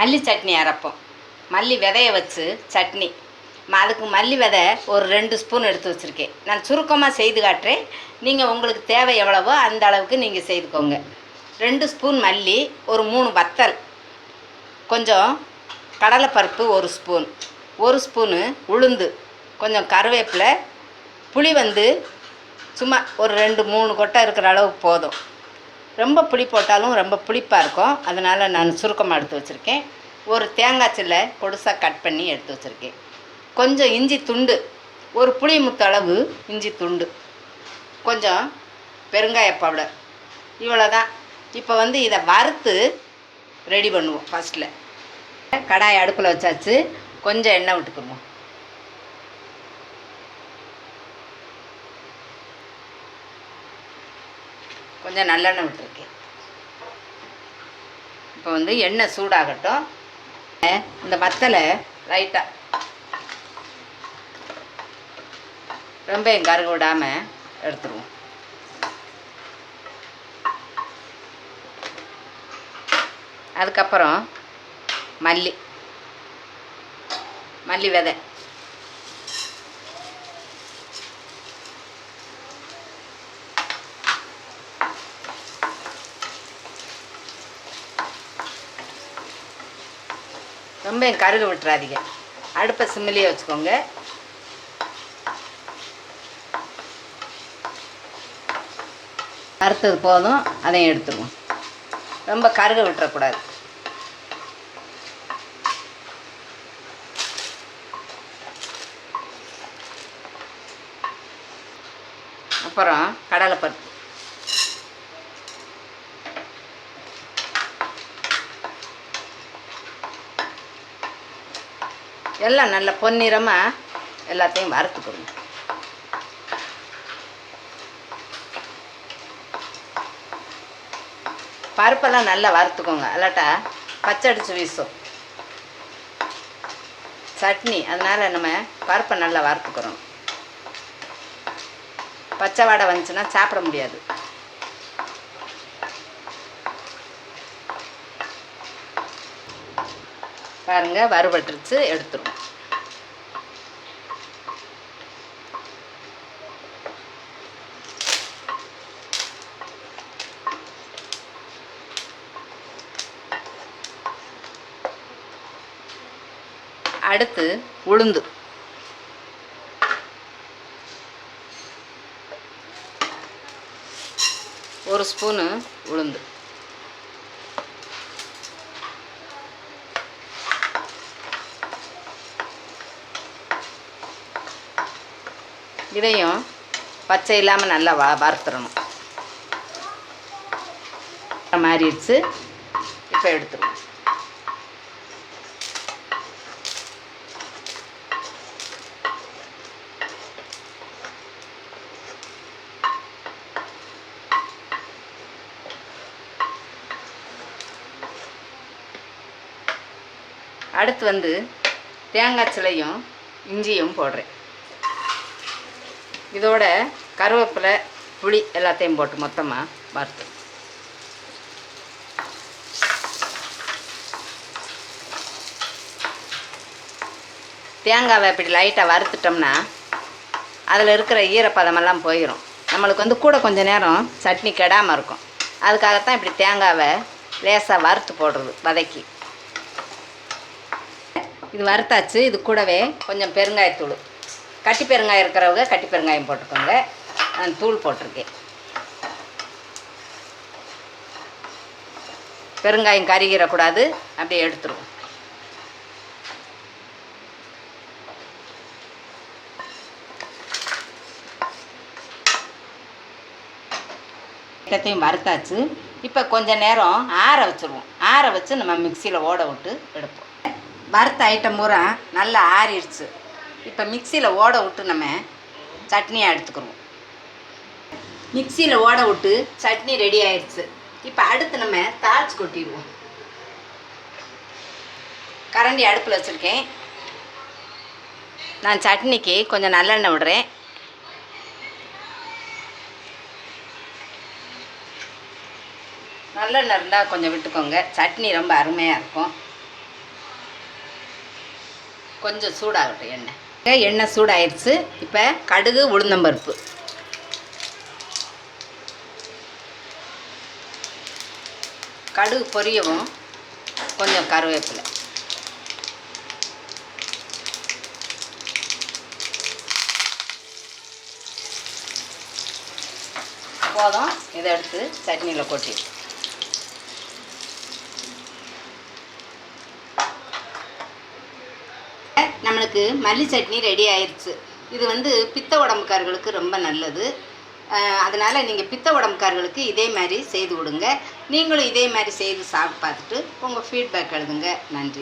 மல்லி சட்னி அரைப்போம். மல்லி விதைய வச்சு சட்னி. அதுக்கு மல்லி விதை ஒரு 2 ஸ்பூன் எடுத்து வச்சுருக்கேன். நான் சுருக்கமாக செய்து காட்டுறேன். நீங்கள் உங்களுக்கு தேவை எவ்வளவோ அந்த அளவுக்கு நீங்கள் செய்துக்கோங்க. 2 ஸ்பூன் மல்லி, ஒரு 3 வத்தல், கொஞ்சம் கடலைப்பருப்பு 1 ஸ்பூன், 1 ஸ்பூனு உளுந்து, கொஞ்சம் கருவேப்பிலை, புளி சும்மா ஒரு 2-3 கொட்டை இருக்கிற அளவுக்கு போதும். ரொம்ப புளி போட்டாலும் ரொம்ப புளிப்பாக இருக்கும். அதனால் நான் சுருக்கமாக எடுத்து வச்சுருக்கேன். ஒரு தேங்காய் சில்லை பொடுசாக கட் பண்ணி எடுத்து வச்சுருக்கேன். கொஞ்சம் இஞ்சி துண்டு, ஒரு புளி முத்தளவு இஞ்சி துண்டு, கொஞ்சம் பெருங்காய பவுடர். இவ்வளோ தான். இப்போ இதை வறுத்து ரெடி பண்ணுவோம். ஃபஸ்ட்டில் கடாயை அடுப்பில் வச்சாச்சு. கொஞ்சம் எண்ணெய் விட்டுக்குவோம். கொஞ்சம் நல்லெண்ணெய் விட்டுருக்கேன். இப்போ எண்ணெய் சூடாகட்டும். இந்த வத்தலை லைட்டாக ரொம்ப கருக விடாமல் எடுத்துருவோம். அதுக்கப்புறம் மல்லி விதை, ரொம்ப கருக விட்டுறாதீங்க. அடுப்பை சிம்மிலேயே வச்சுக்கோங்க. வறுத்தது போதும், அதையும் எடுத்துருவோம். ரொம்ப கருக விட்டுறக்கூடாது. அப்புறம் கடலைப்பருப்பு, எல்லாம் நல்ல பொன்னிறமாக எல்லாத்தையும் வறுத்துக்கணும். பருப்பெல்லாம் நல்லா வறுத்துக்கோங்க, இல்லாட்டா பச்சை அடித்து வீசும் சட்னி. அதனால் நம்ம பருப்பை நல்லா வறுத்துக்கிறோம். பச்சை வாடை வந்துச்சுன்னா சாப்பிட முடியாது. பாருங்கள், வறுபட்டுருச்சு, எடுத்துருவோம். அடுத்து உளுந்து, ஒரு ஸ்பூனு உளுந்து, இதையும் பச்சை இல்லாமல் நல்லா வறுத்துடணும். மாறிடுச்சு. இப்போ எடுத்துருவோம். அடுத்து தேங்காய் சிலையும் இஞ்சியும் போடுறேன். இதோட கருவேப்பிலை, புளி எல்லாத்தையும் போட்டு மொத்தமாக வறுத்து. தேங்காவை இப்படி லைட்டாக வறுத்துட்டோம்னா அதில் இருக்கிற ஈரப்பதமெல்லாம் போயிடும். நம்மளுக்கு கூட கொஞ்சம் நேரம் சட்னி கெடாமல் இருக்கும். அதுக்காகத்தான் இப்படி தேங்காவை லேசாக வறுத்து போடுறது வதக்கி. இது வறுத்தாச்சு. இது கூடவே கொஞ்சம் பெருங்காயத்தூள், கட்டி பெருங்காயம் இருக்கிறவங்க கட்டி பெருங்காயம் போட்டுக்கோங்க. நான் தூள் போட்டிருக்கேன். பெருங்காயம் கருகிடக்கூடாது, அப்படியே எடுத்துருவோம். எல்லாத்தையும் வறுத்தாச்சு. இப்போ கொஞ்சம் நேரம் ஆற வச்சுருவோம். ஆற வச்சு நம்ம மிக்சியில் ஓட விட்டு எடுப்போம். வறுத்த ஐட்டம் பூரா நல்லா ஆறிடுச்சு. இப்போ மிக்சியில் ஓட விட்டு நம்ம சட்னியாக எடுத்துக்கிறோம். மிக்சியில் ஓட விட்டு சட்னி ரெடி ஆயிடுச்சு. இப்போ அடுத்து நம்ம தாளிச்சு கொட்டிடுவோம். கரண்டி அடுப்பில் வச்சுருக்கேன். நான் சட்னிக்கு கொஞ்சம் நல்லெண்ணெய் விடுறேன். நல்லெண்ணெய் இருந்தால் கொஞ்சம் விட்டுக்கோங்க. சட்னி ரொம்ப அருமையாக இருக்கும். கொஞ்சம் சூடாகட்டும் எண்ணெய். எண்ணெய் சூடாயிடுச்சு. இப்போ கடுகு, உளுந்தம்பருப்பு, கடுகு பொரியவும் கொஞ்சம் கருவேப்பிலை, போதும். இதை எடுத்து சட்னியில் கொட்டி நம்மளுக்கு மல்லி சட்னி ரெடி ஆயிடுச்சு. இது வந்து பித்த உடம்புக்காரர்களுக்கு ரொம்ப நல்லது. அதனால் நீங்கள் பித்த உடம்புக்காரர்களுக்கு இதே மாதிரி செய்து கொடுங்க. நீங்களும் இதே மாதிரி செய்து சாப்பிட்டு பார்த்துட்டு உங்கள் ஃபீட்பேக் எழுதுங்க. நன்றி.